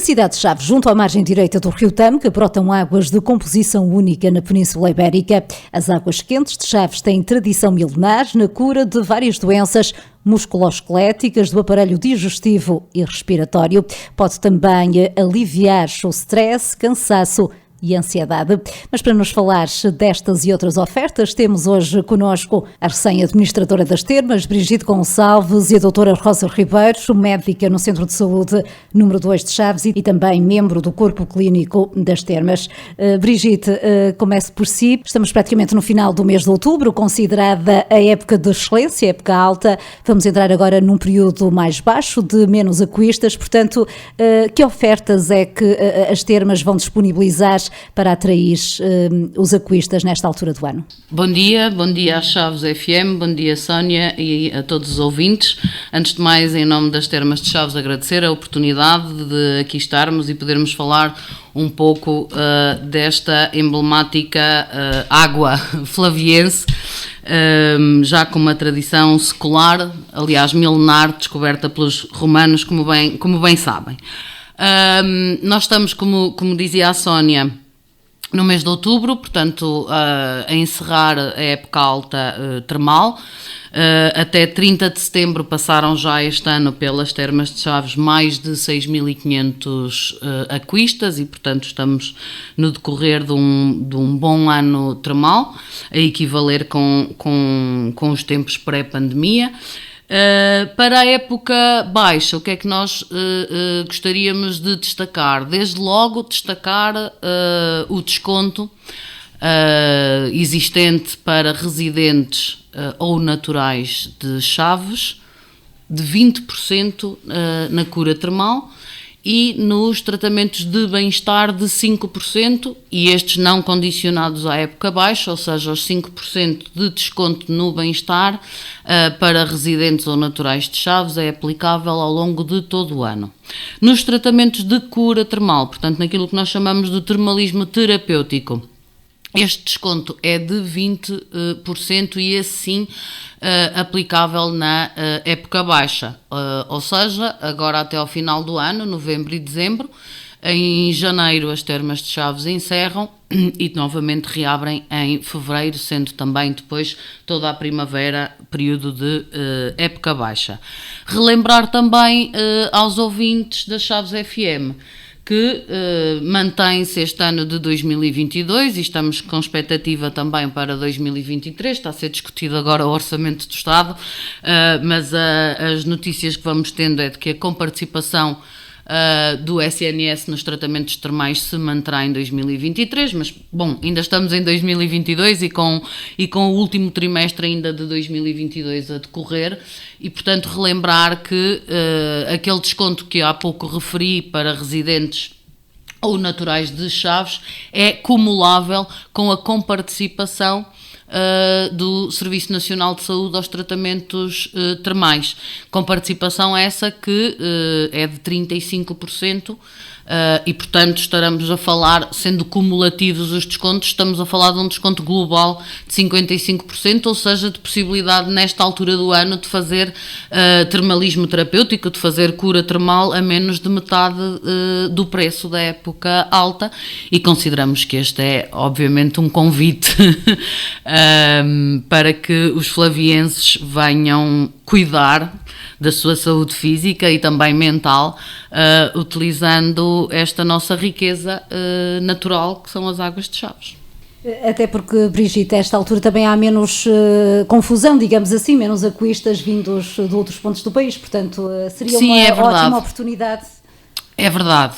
cidade de Chaves, junto à margem direita do rio Tâmega, brotam águas de composição única na Península Ibérica. As águas quentes de Chaves têm tradição milenar na cura de várias doenças musculoesqueléticas, do aparelho digestivo e respiratório. Pode também aliviar o stress, cansaço e ansiedade. Mas para nos falar destas e outras ofertas, temos hoje connosco a recém-administradora das Termas, Brigitte Gonçalves, e a doutora Rosa Ribeiro, médica no Centro de Saúde número 2 de Chaves e também membro do Corpo Clínico das Termas. Brigitte, comece por si. Estamos praticamente no final do mês de outubro, considerada a época de excelência, a época alta. Vamos entrar agora num período mais baixo, de menos aquistas. Portanto, que ofertas é que as Termas vão disponibilizar para atrair os aquistas nesta altura do ano? Bom dia à Chaves FM, bom dia Sónia e a todos os ouvintes. Antes de mais, em nome das Termas de Chaves, agradecer a oportunidade de aqui estarmos e podermos falar um pouco desta emblemática água flaviense, já com uma tradição secular, aliás milenar, descoberta pelos romanos, como bem sabem. Nós estamos, como dizia a Sónia, no mês de outubro, portanto, a encerrar a época alta termal. Até 30 de setembro passaram já este ano pelas Termas de Chaves mais de 6.500 aquistas e, portanto, estamos no decorrer de um bom ano termal, a equivaler com os tempos pré-pandemia. Para a época baixa, o que é que nós gostaríamos de destacar? Desde logo destacar o desconto existente para residentes ou naturais de Chaves de 20% na cura termal e nos tratamentos de bem-estar de 5%, e estes não condicionados à época baixa, ou seja, os 5% de desconto no bem-estar para residentes ou naturais de Chaves é aplicável ao longo de todo o ano. Nos tratamentos de cura termal, portanto naquilo que nós chamamos de termalismo terapêutico, este desconto é de 20% e esse sim aplicável na época baixa, ou seja, agora até ao final do ano, novembro e dezembro. Em janeiro as Termas de Chaves encerram e novamente reabrem em fevereiro, sendo também depois toda a primavera período de época baixa. Relembrar também aos ouvintes da Chaves FM que mantém-se este ano de 2022 e estamos com expectativa também para 2023, está a ser discutido agora o Orçamento do Estado, mas as notícias que vamos tendo é de que a comparticipação do SNS nos tratamentos termais se manterá em 2023, mas bom, ainda estamos em 2022 e com o último trimestre ainda de 2022 a decorrer e portanto relembrar que aquele desconto que há pouco referi para residentes ou naturais de Chaves é cumulável com a comparticipação do Serviço Nacional de Saúde aos tratamentos termais, com participação essa que é de 35%, e portanto estaremos a falar, sendo cumulativos os descontos, estamos a falar de um desconto global de 55%, ou seja, de possibilidade nesta altura do ano de fazer termalismo terapêutico, de fazer cura termal a menos de metade do preço da época alta, e consideramos que este é obviamente um convite para que os flavienses venham cuidar da sua saúde física e também mental, utilizando esta nossa riqueza natural que são as águas de Chaves. Até porque, Brigitte, a esta altura também há menos confusão, digamos assim, menos aquistas vindos de outros pontos do país, portanto seria uma ótima oportunidade. É verdade,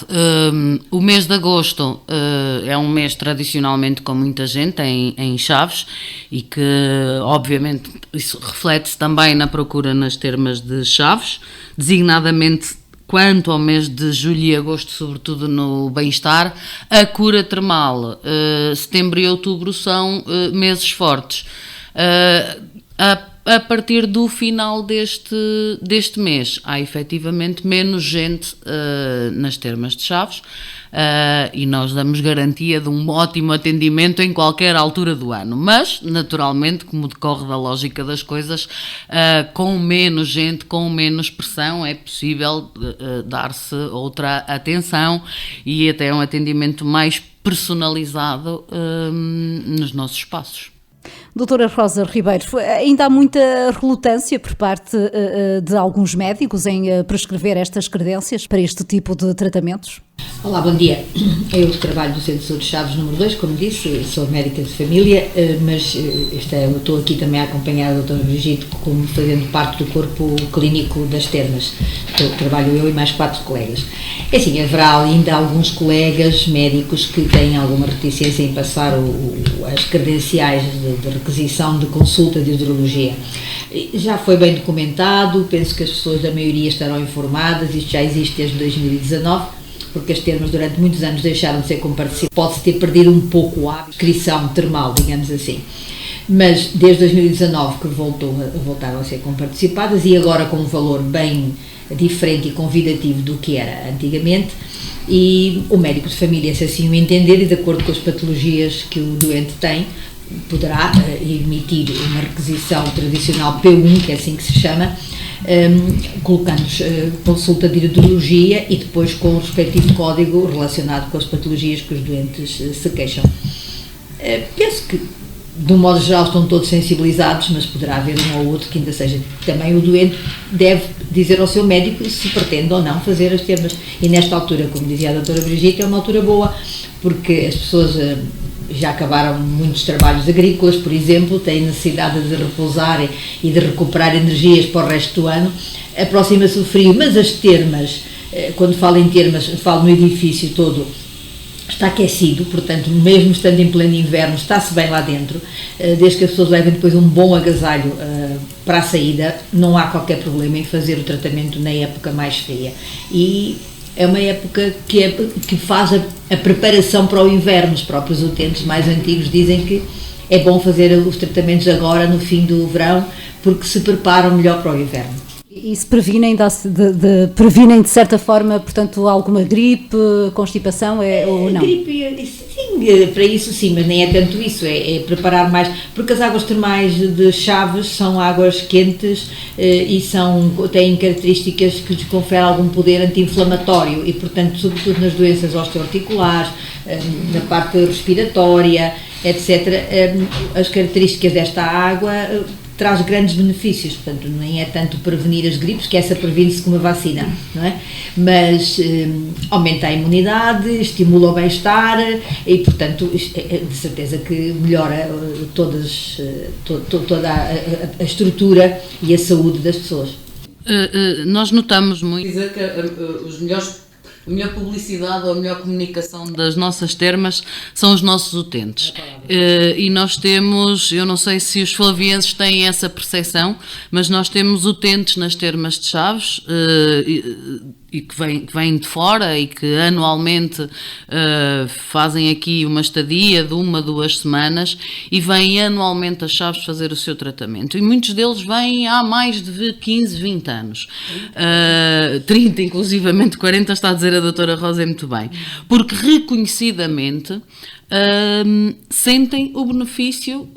o mês de agosto é um mês tradicionalmente com muita gente em Chaves e que obviamente isso reflete-se também na procura nas Termas de Chaves, designadamente quanto ao mês de julho e agosto, sobretudo no bem-estar. A cura termal, setembro e outubro são meses fortes. A a partir do final deste mês. Há efetivamente menos gente nas termas de Chaves, e nós damos garantia de um ótimo atendimento em qualquer altura do ano, mas naturalmente, como decorre da lógica das coisas, com menos gente, com menos pressão, é possível dar-se outra atenção e até um atendimento mais personalizado nos nossos espaços. Doutora Rosa Ribeiro, ainda há muita relutância por parte de alguns médicos em prescrever estas credências para este tipo de tratamentos? Olá, bom dia. Eu trabalho no Centro de Saúde Chaves número 2, como disse, sou médica de família, mas eu estou aqui também a acompanhar a doutora Brigitte como fazendo parte do corpo clínico das termas. Trabalho eu e mais 4 colegas. É assim, haverá ainda alguns colegas médicos que têm alguma reticência em passar as credenciais de requisição de consulta de hidrologia. Já foi bem documentado, penso que as pessoas da maioria estarão informadas, isto já existe desde 2019, porque as termas durante muitos anos deixaram de ser comparticipadas, pode-se ter perdido um pouco a inscrição termal, digamos assim. Mas desde 2019 que voltaram a ser comparticipadas e agora com um valor bem diferente e convidativo do que era antigamente, e o médico de família, se assim o entender e de acordo com as patologias que o doente tem, poderá emitir uma requisição tradicional P1, que é assim que se chama, colocando-nos consulta de hidrologia e depois com o respectivo código relacionado com as patologias que os doentes se queixam. Penso que, de um modo geral, estão todos sensibilizados, mas poderá haver um ou outro que ainda seja. Também o doente deve dizer ao seu médico se pretende ou não fazer as termas. E nesta altura, como dizia a doutora Brigitte, é uma altura boa, porque as pessoas já acabaram muitos trabalhos agrícolas, por exemplo, têm necessidade de repousar e de recuperar energias para o resto do ano. Aproxima-se o frio, mas as termas, quando falo em termas, falo no edifício todo, está aquecido, portanto, mesmo estando em pleno inverno, está-se bem lá dentro, desde que as pessoas levem depois um bom agasalho para a saída, não há qualquer problema em fazer o tratamento na época mais fria. E é uma época que faz a preparação para o inverno. Os próprios utentes mais antigos dizem que é bom fazer os tratamentos agora, no fim do verão, porque se preparam melhor para o inverno. E se previnem previnem de certa forma, portanto, alguma gripe, constipação, ou não? Gripe, sim, para isso sim, mas nem é tanto isso, é preparar mais, porque as águas termais de Chaves são águas quentes e têm características que lhes conferem algum poder anti-inflamatório e, portanto, sobretudo nas doenças osteoarticulares, na parte respiratória, etc., as características desta água traz grandes benefícios, portanto, nem é tanto prevenir as gripes, que essa previne-se com uma vacina, não é? Mas aumenta a imunidade, estimula o bem-estar e, portanto, de certeza que melhora toda a estrutura e a saúde das pessoas. Nós notamos muito dizer que a melhor publicidade ou a melhor comunicação das nossas termas são os nossos utentes. E nós temos, eu não sei se os flavienses têm essa percepção, mas nós temos utentes nas termas de Chaves e que vêm de fora e que anualmente fazem aqui uma estadia de 1-2 semanas e vêm anualmente a Chaves fazer o seu tratamento. E muitos deles vêm há mais de 15, 20 anos. 30, inclusivamente 40, está a dizer a doutora Rosa muito bem. Porque reconhecidamente sentem o benefício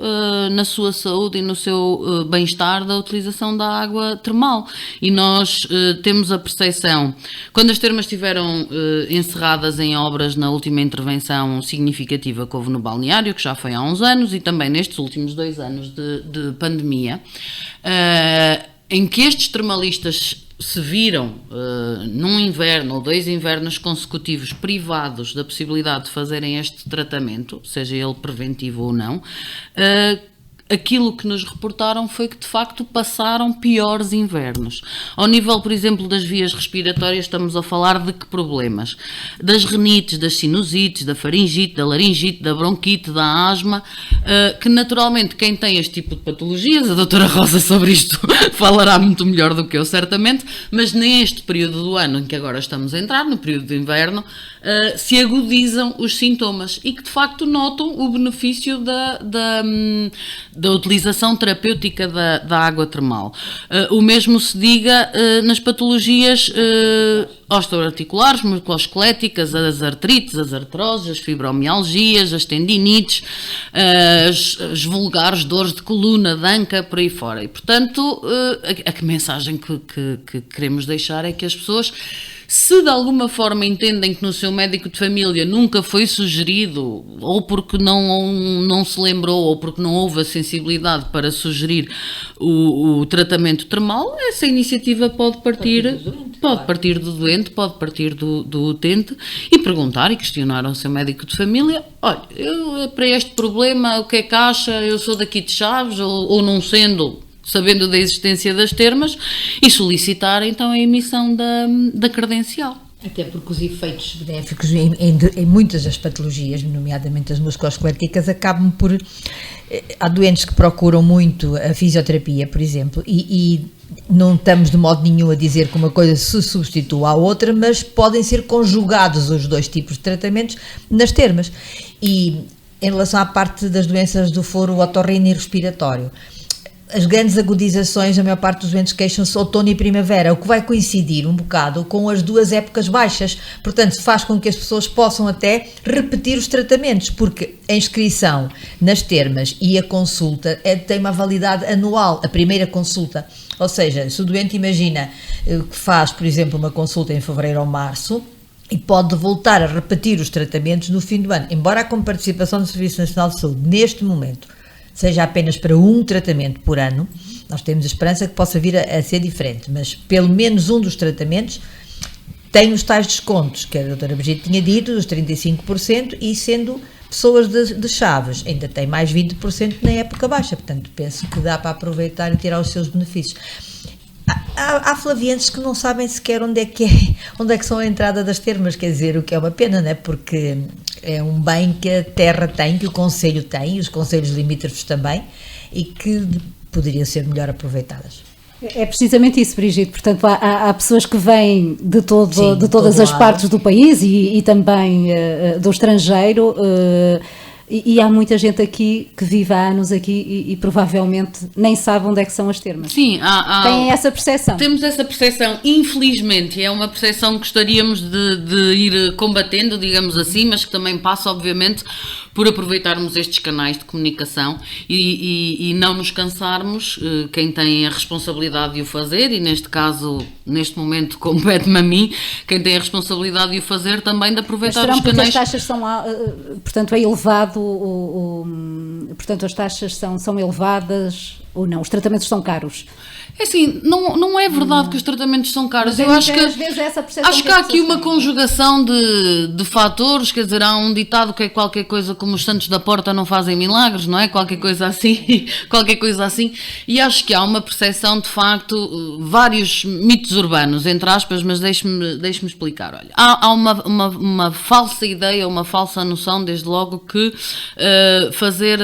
na sua saúde e no seu bem-estar da utilização da água termal. E nós temos a percepção, quando as termas estiveram encerradas em obras na última intervenção significativa que houve no balneário, que já foi há uns anos, e também nestes últimos 2 anos de pandemia, em que estes termalistas se viram num inverno ou 2 invernos consecutivos privados da possibilidade de fazerem este tratamento, seja ele preventivo ou não, aquilo que nos reportaram foi que de facto passaram piores invernos. Ao nível, por exemplo, das vias respiratórias, estamos a falar de que problemas? Das rinites, das sinusites, da faringite, da laringite, da bronquite, da asma, que naturalmente quem tem este tipo de patologias, a doutora Rosa sobre isto falará muito melhor do que eu certamente, mas neste período do ano em que agora estamos a entrar, no período de inverno, se agudizam os sintomas e que de facto notam o benefício da utilização terapêutica da água termal. O mesmo se diga nas patologias osteoarticulares, musculoesqueléticas, as artrites, as artroses, as fibromialgias, as tendinites, as vulgares dores de coluna, de anca, por aí fora. E, portanto, a mensagem que queremos deixar é que as pessoas, se de alguma forma entendem que no seu médico de família nunca foi sugerido, ou porque não se lembrou, ou porque não houve a sensibilidade para sugerir o tratamento termal, essa iniciativa pode partir do doente, pode partir do utente e perguntar e questionar ao seu médico de família: olha, eu para este problema o que é que acha? Eu sou daqui de Chaves, ou não sendo, sabendo da existência das termas, e solicitar então a emissão da credencial. Até porque os efeitos benéficos em muitas das patologias, nomeadamente as musculoesqueléticas, acabam por... Há doentes que procuram muito a fisioterapia, por exemplo, e não estamos de modo nenhum a dizer que uma coisa se substitua à outra, mas podem ser conjugados os dois tipos de tratamentos nas termas. E em relação à parte das doenças do foro otorrino e respiratório, as grandes agudizações, a maior parte dos doentes queixam-se outono e primavera, o que vai coincidir um bocado com as duas épocas baixas, portanto faz com que as pessoas possam até repetir os tratamentos, porque a inscrição nas termas e a consulta tem uma validade anual, a primeira consulta, ou seja, se o doente imagina que faz, por exemplo, uma consulta em fevereiro ou março, e pode voltar a repetir os tratamentos no fim do ano, embora a comparticipação do Serviço Nacional de Saúde, neste momento, seja apenas para um tratamento por ano, nós temos a esperança que possa vir a ser diferente, mas pelo menos um dos tratamentos tem os tais descontos, que a doutora Brigitte tinha dito, dos 35%, e sendo pessoas de Chaves, ainda tem mais 20% na época baixa, portanto penso que dá para aproveitar e tirar os seus benefícios. Há flavienses que não sabem sequer onde é que são a entrada das termas, quer dizer, o que é uma pena, não é? Porque é um bem que a terra tem, que o concelho tem, e os concelhos limítrofes também, e que poderiam ser melhor aproveitadas. É precisamente isso, Brigitte. Portanto, há pessoas que vêm de todas as lado. Partes do país e também do estrangeiro, e há muita gente aqui que vive há anos aqui e provavelmente nem sabe onde é que são as termas. Sim, têm essa percepção. Temos essa percepção, infelizmente, é uma percepção que gostaríamos de ir combatendo, digamos assim, mas que também passa, obviamente, por aproveitarmos estes canais de comunicação e não nos cansarmos, quem tem a responsabilidade de o fazer, e neste caso, neste momento, compete-me a mim, quem tem a responsabilidade de o fazer, também de aproveitar os canais. As taxas são, portanto, é elevado, portanto, as taxas são elevadas ou não? Os tratamentos são caros? É assim, não é verdade que os tratamentos são caros. Mas eu acho que, às vezes é essa percepção acho que há aqui uma conjugação de fatores, quer dizer, há um ditado que é qualquer coisa como os santos da porta não fazem milagres, não é? Qualquer coisa assim, e acho que há uma percepção, de facto, vários mitos urbanos, entre aspas, mas deixe-me explicar. Olha, há uma falsa ideia, uma falsa noção, desde logo, que fazer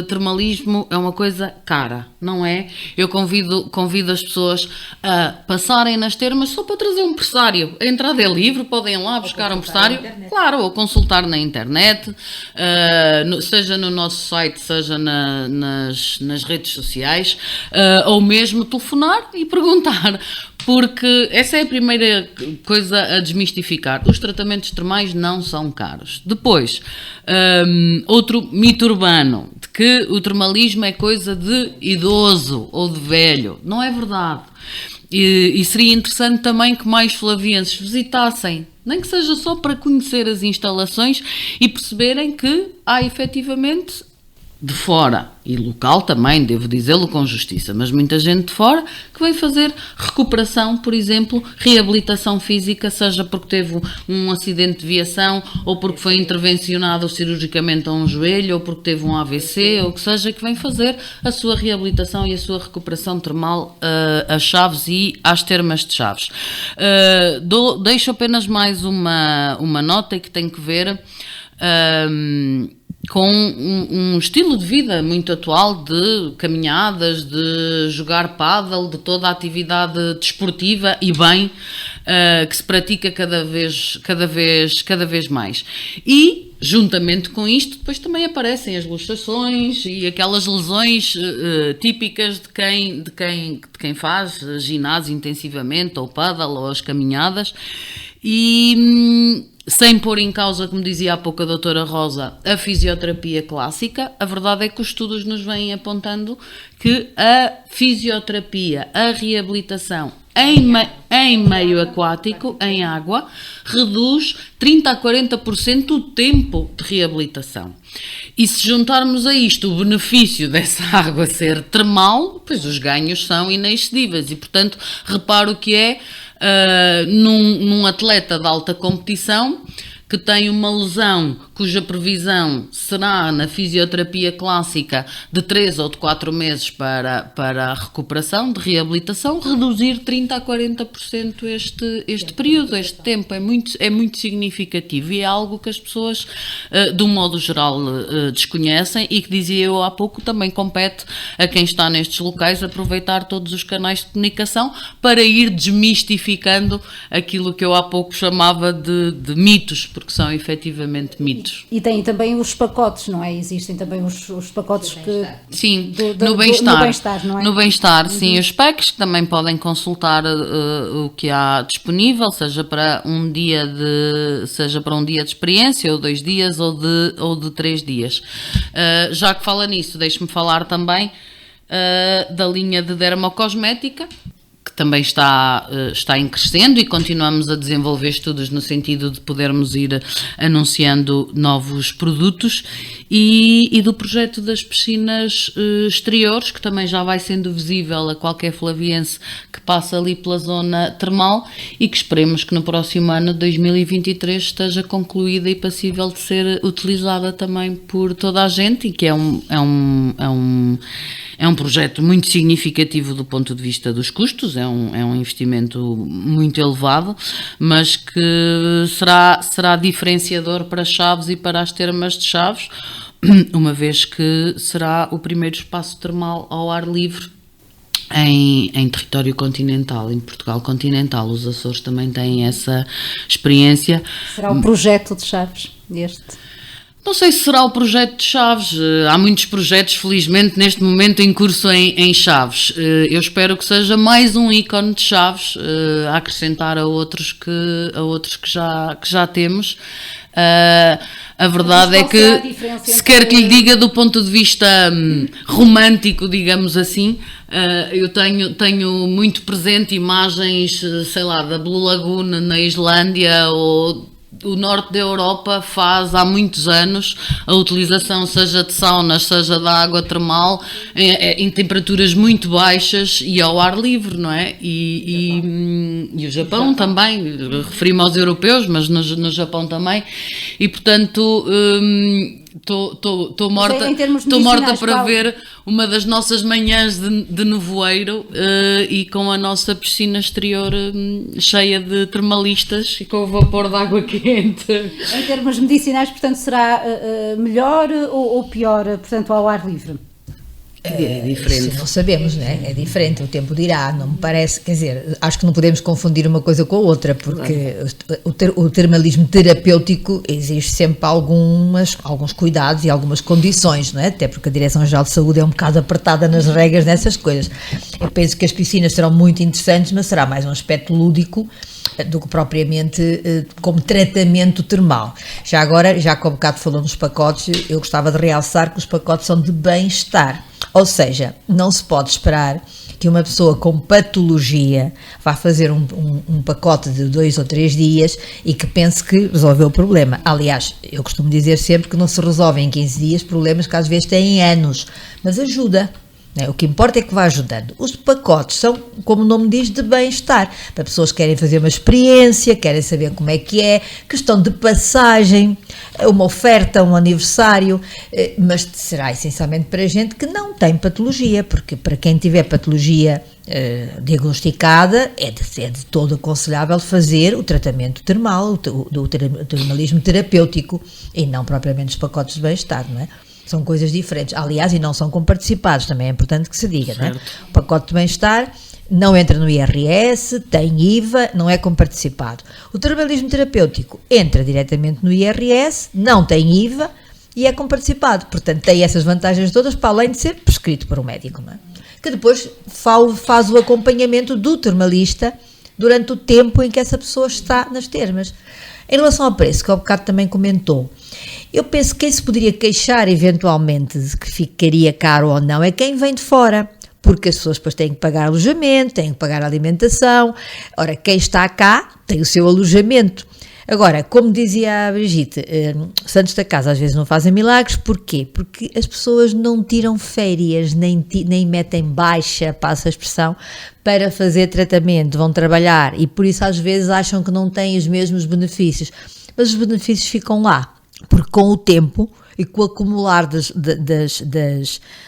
termalismo é uma coisa cara, não é? Eu convido as pessoas a passarem nas termas só para trazer um pressário. A entrada é livre, podem ir lá buscar um pressário, claro, ou consultar na internet, seja no nosso site, seja nas redes sociais, ou mesmo telefonar e perguntar, porque essa é a primeira coisa a desmistificar. Os tratamentos termais não são caros. Depois, outro mito urbano, de que o termalismo é coisa de idoso ou de velho. Não é verdade. E seria interessante também que mais flavienses visitassem, nem que seja só para conhecer as instalações e perceberem que há efetivamente de fora, e local também, devo dizê-lo com justiça, mas muita gente de fora que vem fazer recuperação, por exemplo, reabilitação física, seja porque teve um acidente de viação, ou porque foi intervencionado cirurgicamente a um joelho, ou porque teve um AVC, ou que seja, que vem fazer a sua reabilitação e a sua recuperação termal a Chaves e às termas de Chaves. Deixo apenas mais uma nota que tem que ver com um estilo de vida muito atual de caminhadas, de jogar pádel, de toda a atividade desportiva e bem, que se pratica cada vez mais. E, juntamente com isto, depois também aparecem as luxações e aquelas lesões típicas de quem faz ginásio intensivamente, ou paddle, ou as caminhadas, e sem pôr em causa, como dizia há pouco a doutora Rosa, a fisioterapia clássica, a verdade é que os estudos nos vêm apontando que a fisioterapia, a reabilitação em meio aquático, em água, reduz 30% a 40% o tempo de reabilitação. E se juntarmos a isto o benefício dessa água ser termal, pois os ganhos são inexcedíveis. E, portanto, reparo o que é num atleta de alta competição que tem uma lesão cuja previsão será na fisioterapia clássica de 3 ou de 4 meses para a recuperação, de reabilitação, reduzir 30% a 40% este período, este tempo, é muito significativo e é algo que as pessoas, de um modo geral, desconhecem e que, dizia eu há pouco, também compete a quem está nestes locais aproveitar todos os canais de comunicação para ir desmistificando aquilo que eu há pouco chamava de mitos, porque são efetivamente mitos. E tem também os pacotes, não é? Existem também os pacotes que... Sim, no bem-estar, não é? No bem-estar, sim. Os packs que também podem consultar o que há disponível, seja para um dia de experiência, ou 2 dias, ou de 3 dias. Já que fala nisso, deixe-me falar também da linha de dermocosmética, que também está em crescendo e continuamos a desenvolver estudos no sentido de podermos ir anunciando novos produtos e do projeto das piscinas exteriores, que também já vai sendo visível a qualquer flaviense que passa ali pela zona termal e que esperemos que no próximo ano, 2023, esteja concluída e passível de ser utilizada também por toda a gente, e que é um projeto muito significativo do ponto de vista dos custos, é um investimento muito elevado, mas que será diferenciador para Chaves e para as termas de Chaves, uma vez que será o primeiro espaço termal ao ar livre em território continental, em Portugal continental. Os Açores também têm essa experiência. Será o projeto de Chaves este? Não sei se será o projeto de Chaves, há muitos projetos, felizmente, neste momento em curso em Chaves. Eu espero que seja mais um ícone de Chaves, a acrescentar a outros que já temos. A verdade é que, se quer que lhe diga do ponto de vista romântico, digamos assim, eu tenho muito presente imagens, sei lá, da Blue Lagoon na Islândia, ou o norte da Europa faz há muitos anos a utilização, seja de saunas, seja da água termal, em temperaturas muito baixas e ao ar livre, não é? E o Japão também, referi-me aos europeus, mas no Japão também, e portanto estou morta para ver uma das nossas manhãs de nevoeiro e com a nossa piscina exterior cheia de termalistas e com o vapor de água quente. Em termos medicinais, portanto, será melhor ou pior, portanto, ao ar livre? É diferente. Isso não sabemos, né? É diferente, o tempo dirá, não me parece, quer dizer, acho que não podemos confundir uma coisa com a outra, porque o termalismo terapêutico exige sempre alguns cuidados e algumas condições, não é? Até porque a Direção-Geral de Saúde é um bocado apertada nas regras dessas coisas. Eu penso que as piscinas serão muito interessantes, mas será mais um aspecto lúdico do que propriamente como tratamento termal. Já agora, já que há bocado falou nos pacotes, eu gostava de realçar que os pacotes são de bem-estar, ou seja, não se pode esperar que uma pessoa com patologia vá fazer um pacote de 2 ou 3 dias e que pense que resolveu o problema. Aliás, eu costumo dizer sempre que não se resolvem em 15 dias problemas que às vezes têm anos, mas ajuda. O que importa é que vá ajudando. Os pacotes são, como o nome diz, de bem-estar, para pessoas que querem fazer uma experiência, querem saber como é, questão de passagem, uma oferta, um aniversário, mas será essencialmente para gente que não tem patologia, porque para quem tiver patologia diagnosticada é de todo aconselhável fazer o tratamento termal, o termalismo terapêutico, e não propriamente os pacotes de bem-estar, não é? São coisas diferentes, aliás, e não são comparticipados, também é importante que se diga, não é? O pacote de bem-estar não entra no IRS, tem IVA, não é comparticipado. O termalismo terapêutico entra diretamente no IRS, não tem IVA e é comparticipado. Portanto, tem essas vantagens todas, para além de ser prescrito por um médico, não é? Que depois faz o acompanhamento do termalista durante o tempo em que essa pessoa está nas termas. Em relação ao preço, que há bocado também comentou, eu penso que quem se poderia queixar eventualmente de que ficaria caro ou não é quem vem de fora, porque as pessoas depois têm que pagar alojamento, têm que pagar alimentação. Ora, quem está cá tem o seu alojamento. Agora, como dizia a Brigitte, santos da casa às vezes não fazem milagres. Porquê? Porque as pessoas não tiram férias, nem metem baixa, passa a expressão, para fazer tratamento, vão trabalhar e por isso às vezes acham que não têm os mesmos benefícios. Mas os benefícios ficam lá, porque com o tempo e com o acumular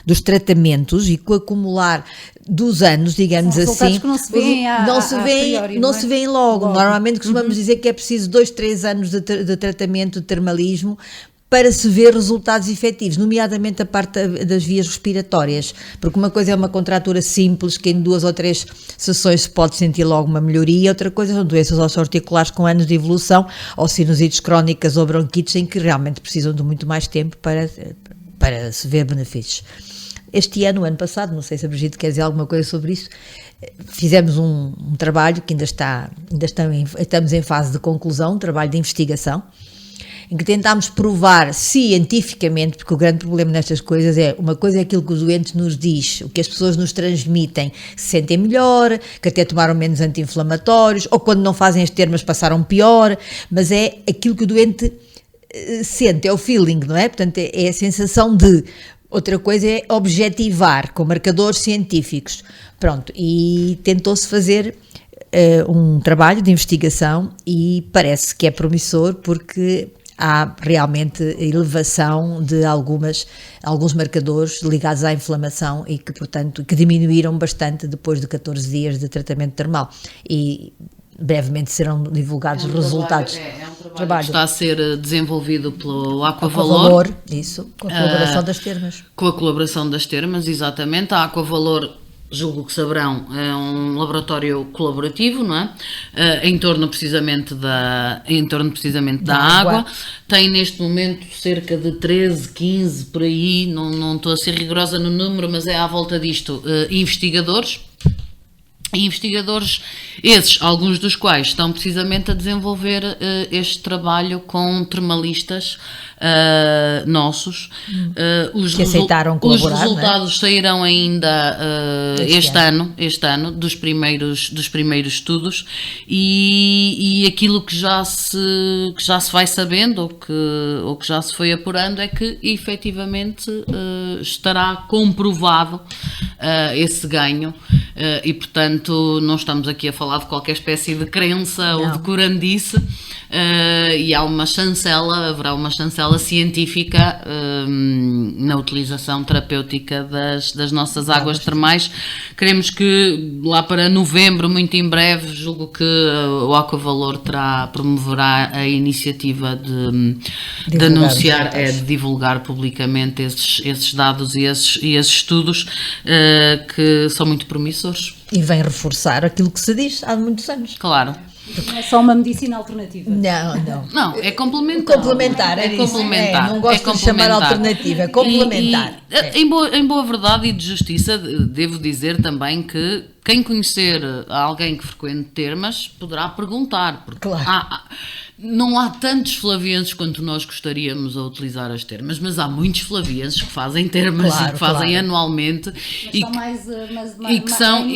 dos tratamentos e com o acumular dos anos, digamos São resultados assim, que não se vêem não se vêem logo. Normalmente costumamos dizer que é preciso 2-3 anos de tratamento de termalismo para se ver resultados efetivos, nomeadamente a parte das vias respiratórias, porque uma coisa é uma contratura simples, que em 2 ou 3 sessões se pode sentir logo uma melhoria, outra coisa são doenças osteoarticulares com anos de evolução, ou sinusites crónicas ou bronquites, em que realmente precisam de muito mais tempo para se ver benefícios. Este ano, o ano passado, não sei se a Brigitte quer dizer alguma coisa sobre isso, fizemos um trabalho que estamos em fase de conclusão, um trabalho de investigação, em que tentámos provar cientificamente, porque o grande problema nestas coisas uma coisa é aquilo que o doente nos diz, o que as pessoas nos transmitem, se sentem melhor, que até tomaram menos anti-inflamatórios, ou quando não fazem as termas passaram pior, mas é aquilo que o doente sente, é o feeling, não é? Portanto, é a sensação de. Outra coisa é objetivar, com marcadores científicos. Pronto, e tentou-se fazer um trabalho de investigação e parece que é promissor, porque há realmente elevação de alguns marcadores ligados à inflamação e que, portanto, que diminuíram bastante depois de 14 dias de tratamento termal. E brevemente serão divulgados os resultados. É um trabalho que está a ser desenvolvido pelo Aquavalor. Aquavalor, isso, com a colaboração das termas. Com a colaboração das termas, exatamente. A Aquavalor, julgo que saberão, é um laboratório colaborativo, não é? Em torno precisamente da água. Tem neste momento cerca de 13, 15 por aí, não estou a ser rigorosa no número, mas é à volta disto, investigadores. Investigadores esses, alguns dos quais estão precisamente a desenvolver este trabalho com termalistas nossos. Que aceitaram colaborar, os resultados sairão ainda este ano dos primeiros estudos e aquilo que já se vai sabendo ou que já se foi apurando é que efetivamente estará comprovado esse ganho e portanto não estamos aqui a falar de qualquer espécie de crença ou de curandice, e haverá uma chancela científica na utilização terapêutica das nossas águas termais. Queremos que lá para novembro, muito em breve, julgo que o Aquavalor promoverá a iniciativa de anunciar, de divulgar publicamente esses dados e esses estudos que são muito promissores. E vem reforçar aquilo que se diz há muitos anos. Claro. Não é só uma medicina alternativa. Não, é complementar. Complementar, é complementar. Não gosto de chamar alternativa, é complementar. Em boa verdade e de justiça, devo dizer também que quem conhecer alguém que frequente termas poderá perguntar, porque claro. Não há tantos flavienses quanto nós gostaríamos a utilizar as termas, mas há muitos flavienses que fazem termas e que fazem anualmente e que são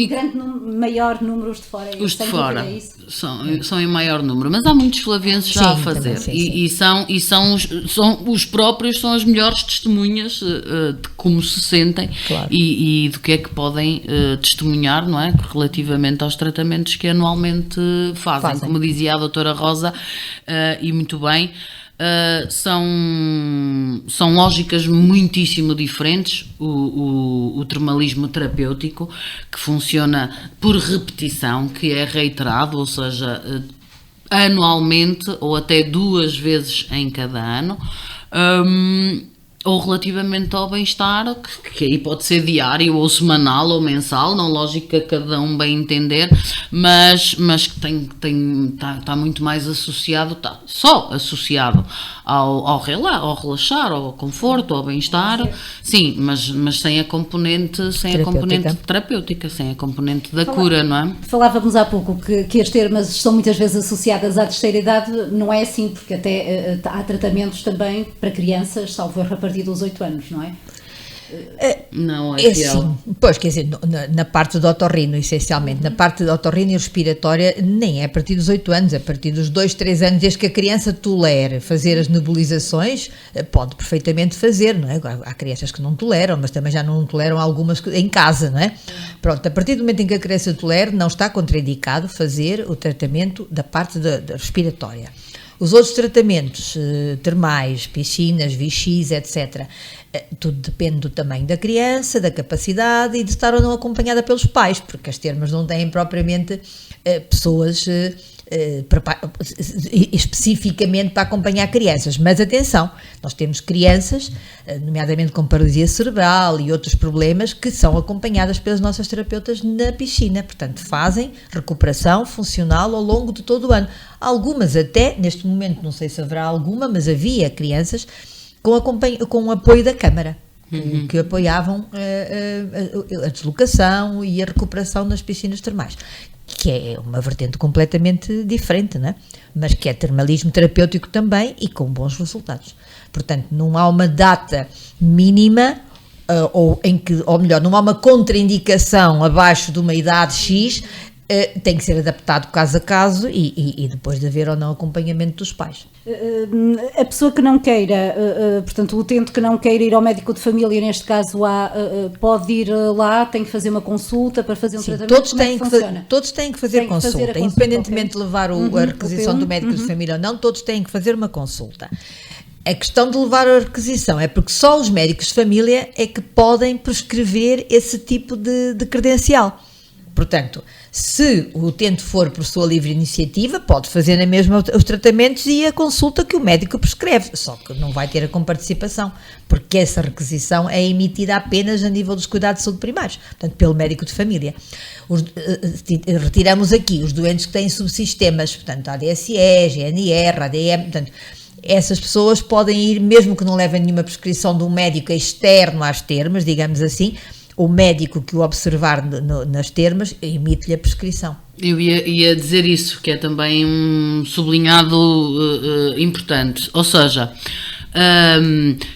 maior número os de fora. Os de fora são em maior número, mas há muitos flavienses já a fazer e são os próprios, são as melhores testemunhas de como se sentem e do que é que podem testemunhar, não é? Relativamente aos tratamentos que anualmente fazem. Como dizia a doutora Rosa, e muito bem, são lógicas muitíssimo diferentes. O termalismo terapêutico, que funciona por repetição, que é reiterado, ou seja, anualmente ou até 2 vezes em cada ano, ou relativamente ao bem-estar, que aí pode ser diário, ou semanal, ou mensal, não lógica, cada um bem entender, mas que está muito mais associado, está só associado ao relaxar, ao conforto, ao bem-estar, sim, mas sem a componente terapêutica, sem a componente da cura, não é? Falávamos há pouco que as termas estão muitas vezes associadas à terceira idade, não é assim, porque até há tratamentos também para crianças, salvo erro, a partir dos 8 anos, não é? Não é assim, pois, quer dizer, na parte do otorrino, essencialmente, na parte do otorrino e respiratória, nem é a partir dos 8 anos, é a partir dos 2, 3 anos, desde que a criança tolere fazer as nebulizações, pode perfeitamente fazer, não é? Há crianças que não toleram, mas também já não toleram algumas em casa, não é? Pronto, a partir do momento em que a criança tolere, não está contraindicado fazer o tratamento da parte da respiratória. Os outros tratamentos termais, piscinas, Vichy, etc., tudo depende do tamanho da criança, da capacidade e de estar ou não acompanhada pelos pais, porque as termas não têm propriamente pessoas especificamente para acompanhar crianças. Mas atenção, nós temos crianças, nomeadamente com paralisia cerebral e outros problemas, que são acompanhadas pelas nossas terapeutas na piscina, portanto fazem recuperação funcional ao longo de todo o ano. Algumas até, neste momento não sei se haverá alguma, mas havia crianças com o apoio da Câmara, que apoiavam a deslocação e a recuperação nas piscinas termais, que é uma vertente completamente diferente, não é? Mas que é termalismo terapêutico também e com bons resultados. Portanto, não há uma data mínima, ou melhor, não há uma contraindicação abaixo de uma idade X, tem que ser adaptado caso a caso e depois de haver ou não acompanhamento dos pais. A pessoa que não queira, portanto o utente que não queira ir ao médico de família, neste caso pode ir lá, tem que fazer uma consulta para fazer um tratamento. Todos têm que fazer consulta, independentemente de levar a requisição do médico de família ou não, todos têm que fazer uma consulta. A questão de levar a requisição é porque só os médicos de família é que podem prescrever esse tipo de credencial. Portanto, se o utente for por sua livre iniciativa, pode fazer na mesma os tratamentos e a consulta que o médico prescreve, só que não vai ter a comparticipação, porque essa requisição é emitida apenas a nível dos cuidados de saúde primários, portanto, pelo médico de família. Retiramos aqui os doentes que têm subsistemas, portanto, ADSE, GNR, ADM, portanto, essas pessoas podem ir, mesmo que não levem nenhuma prescrição de um médico externo às termas, digamos assim, o médico que o observar nas termas emite-lhe a prescrição. Eu ia dizer isso, que é também um sublinhado importante, ou seja,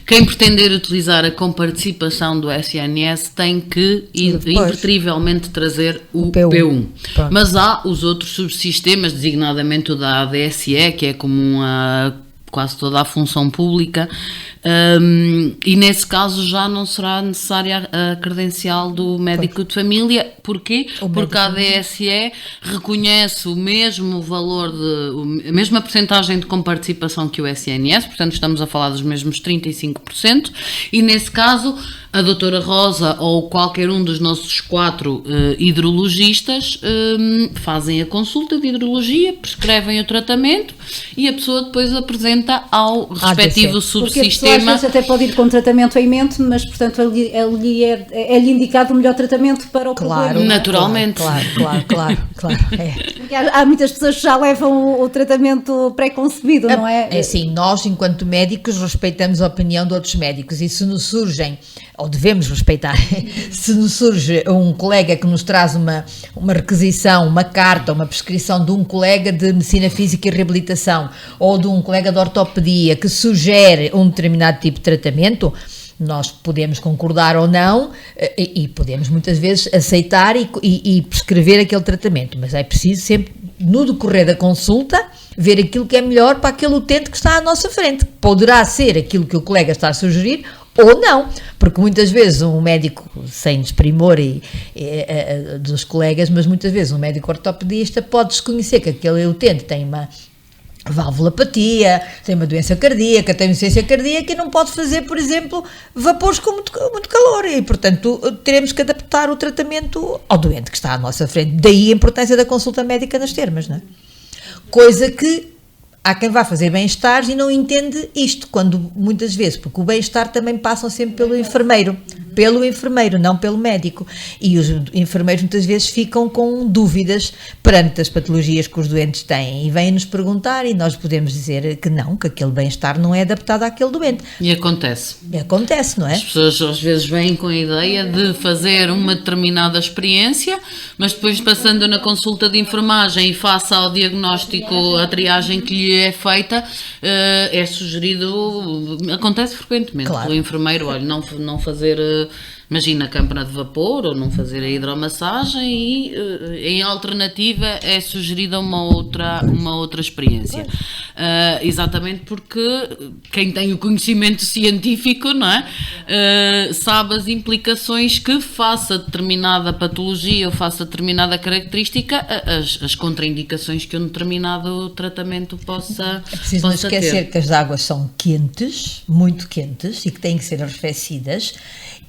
quem pretender utilizar a comparticipação do SNS tem que impreterivelmente trazer o P1. Mas há os outros subsistemas, designadamente o da ADSE, que é comum a quase toda a função pública, e nesse caso já não será necessária a credencial do médico de família. Porquê? Porque a ADSE reconhece o mesmo valor, a mesma percentagem de comparticipação que o SNS, portanto estamos a falar dos mesmos 35%, e nesse caso a doutora Rosa ou qualquer um dos nossos 4 hidrologistas fazem a consulta de hidrologia, prescrevem o tratamento e a pessoa depois apresenta ao respectivo subsistema. Porque às vezes até pode ir com tratamento em mente, mas portanto é-lhe indicado o melhor tratamento para o problema. Naturalmente. Claro. Porque há muitas pessoas que já levam o tratamento pré-concebido, não é? É assim, nós enquanto médicos respeitamos a opinião de outros médicos e se nos surgem, ou devemos respeitar, se nos surge um colega que nos traz uma requisição, uma carta, uma prescrição de um colega de Medicina Física e Reabilitação ou de um colega de Ortopedia que sugere um determinado tipo de tratamento, nós podemos concordar ou não e podemos muitas vezes aceitar e prescrever aquele tratamento, mas é preciso sempre, no decorrer da consulta, ver aquilo que é melhor para aquele utente que está à nossa frente. Poderá ser aquilo que o colega está a sugerir ou não, porque muitas vezes um médico, sem desprimor dos colegas, mas muitas vezes um médico ortopedista pode desconhecer que aquele utente tem uma valvulopatia, tem uma doença cardíaca, tem insuficiência cardíaca e não pode fazer, por exemplo, vapores com muito calor e, portanto, teremos que adaptar o tratamento ao doente que está à nossa frente. Daí a importância da consulta médica nas termas, não é? Coisa que há quem vá fazer bem-estar e não entende isto, quando muitas vezes, porque o bem-estar também passam sempre pelo enfermeiro, não pelo médico, e os enfermeiros muitas vezes ficam com dúvidas perante as patologias que os doentes têm e vêm-nos perguntar e nós podemos dizer que não, que aquele bem-estar não é adaptado àquele doente. E acontece. E acontece, não é? As pessoas às vezes vêm com a ideia de fazer uma determinada experiência, mas depois passando na consulta de enfermagem e face ao diagnóstico, a triagem que lhe é feita, é sugerido, acontece frequentemente, Claro. o enfermeiro, olha, não fazer, imagina, câmara de vapor ou não fazer a hidromassagem e em alternativa é sugerida uma outra experiência. Exatamente porque quem tem o conhecimento científico, não é? Sabe as implicações que faça determinada patologia ou faça determinada característica, as contraindicações que um determinado tratamento possa É preciso não esquecer ter. que as águas são quentes, muito quentes, e que têm que ser arrefecidas,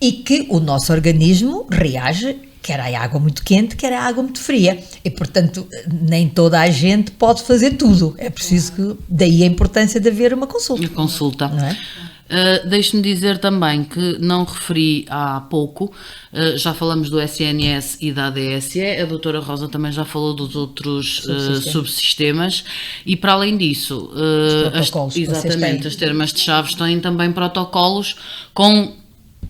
e que o nosso organismo reage, quer à água muito quente, quer à água muito fria. E, portanto, nem toda a gente pode fazer tudo. É preciso que, daí a importância de haver uma consulta. Consulta. Não é? Deixe-me dizer também que não referi há pouco, já falamos do SNS e da ADSE, a doutora Rosa também já falou dos outros subsistemas e para além disso, protocolos que vocês exatamente, têm. as termas de Chaves têm também protocolos com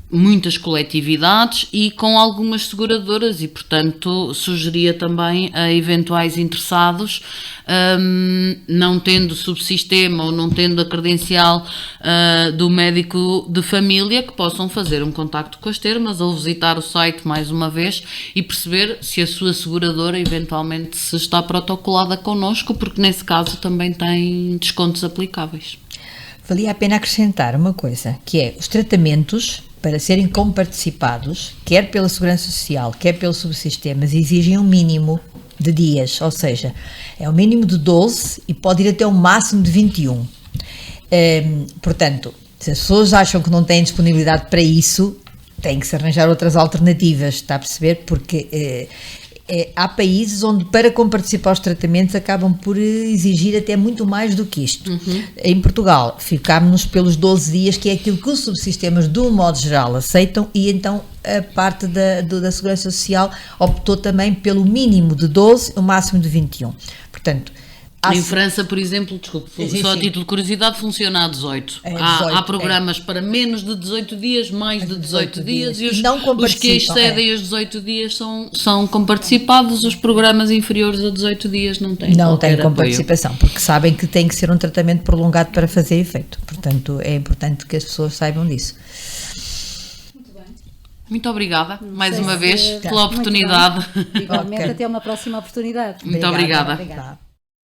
muitas coletividades e com algumas seguradoras e, portanto, sugeria também a eventuais interessados, não tendo subsistema ou não tendo a credencial do médico de família, que possam fazer um contacto com as termas ou visitar o site mais uma vez e perceber se a sua seguradora eventualmente se está protocolada connosco, porque nesse caso também tem descontos aplicáveis. Valia a pena acrescentar uma coisa, que é os tratamentos, para serem comparticipados, quer pela Segurança Social, quer pelos subsistemas, exigem um mínimo de dias, ou seja, é um mínimo de 12 e pode ir até um máximo de 21. Portanto, se as pessoas acham que não têm disponibilidade para isso, tem que se arranjar outras alternativas, está a perceber? Porque há países onde, para comparticipar aos tratamentos, acabam por exigir até muito mais do que isto. Em Portugal, ficámos-nos pelos 12 dias, que é aquilo que os subsistemas, de um modo geral, aceitam, e então a parte da Segurança Social optou também pelo mínimo de 12, o máximo de 21. Portanto, Em França, por exemplo, desculpe, só a título de curiosidade, funciona a 18. É, Há 18, programas para menos de 18 dias, mais de 18 dias, e E não os que comparticipam, excedem os 18 dias são comparticipados, os programas inferiores a 18 dias não têm não qualquer têm apoio. comparticipação, porque sabem que tem que ser um tratamento prolongado para fazer efeito. Portanto, é importante que as pessoas saibam disso. Muito obrigada, mais sei uma se- vez, Muito pela oportunidade. bem. Igualmente, Ok. até uma próxima oportunidade. Muito obrigada. Tá.